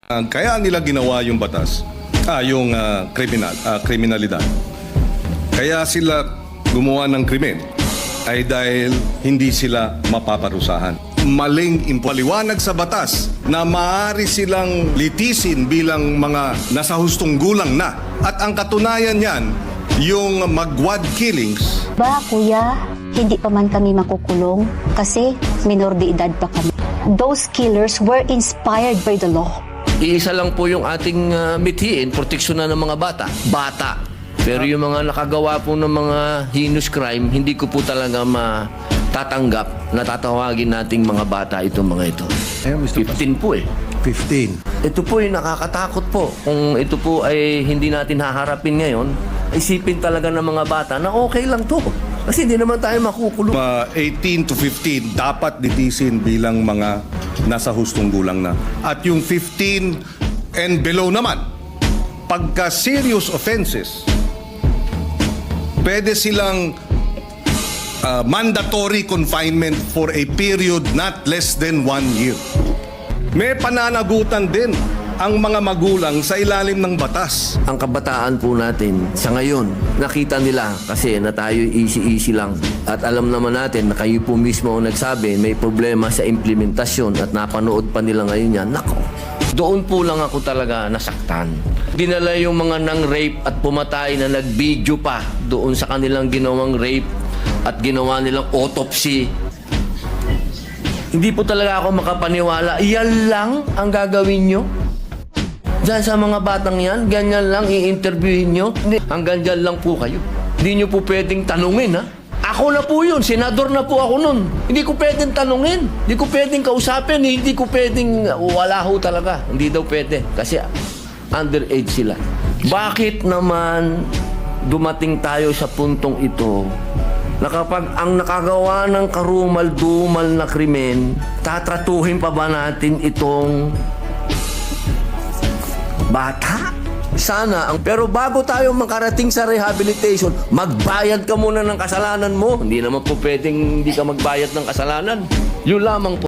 Kaya nila ginawa yung batas, yung kriminalidad. Kaya sila gumawa ng krimen ay dahil hindi sila mapaparusahan. Maling impaliwanag sa batas na maaari silang litisin bilang mga nasa hustong gulang na. At ang katunayan niyan, yung magwad killings. Ba, kuya, hindi pa man kami makukulong kasi minor de edad pa kami. Those killers were inspired by the law. Iisa lang po yung ating mithiin, proteksyon na ng mga bata. Pero yung mga nakagawa po ng mga heinous crime, hindi ko po talaga matatanggap na tatawagin nating mga bata itong mga ito. 15 po eh. 15. Ito po ay nakakatakot po. Kung ito po ay hindi natin haharapin ngayon, isipin talaga ng mga bata na okay lang to. Kasi hindi naman tayo makukulong. 18 to 15 dapat litisin bilang mga nasa hustong gulang na. At yung 15 and below naman, pagka serious offenses, pwede silang mandatory confinement for a period not less than 1 year. May pananagutan din ang mga magulang sa ilalim ng batas. Ang kabataan po natin sa ngayon, nakita nila kasi na tayo easy-easy lang. At alam naman natin na kayo po mismo ang nagsabi may problema sa implementasyon at napanood pa nila ngayon yan. Nako, doon po lang ako talaga nasaktan. Dinala yung mga nang-rape at pumatay na nag-video pa doon sa kanilang ginawang rape at ginawa nilang autopsy. Hindi po talaga ako makapaniwala. Yan lang ang gagawin nyo? Diyan sa mga batang yan, ganyan lang i-interviewin nyo? Hanggang dyan lang po kayo. Hindi nyo po pwedeng tanungin, ha? Ako na po yun, senador na po ako nun. Hindi ko pwedeng tanungin. Hindi ko pwedeng kausapin. Hindi ko pwedeng, wala ho talaga. Hindi daw pwede. Kasi underage sila. Bakit naman dumating tayo sa puntong ito na kapag ang nakagawa ng karumal-dumal na krimen, tatratuhin pa ba natin itong bata? Sana. Pero bago tayo makarating sa rehabilitation, magbayad ka muna ng kasalanan mo. Hindi naman po pwedeng hindi ka magbayad ng kasalanan. Yun lamang po.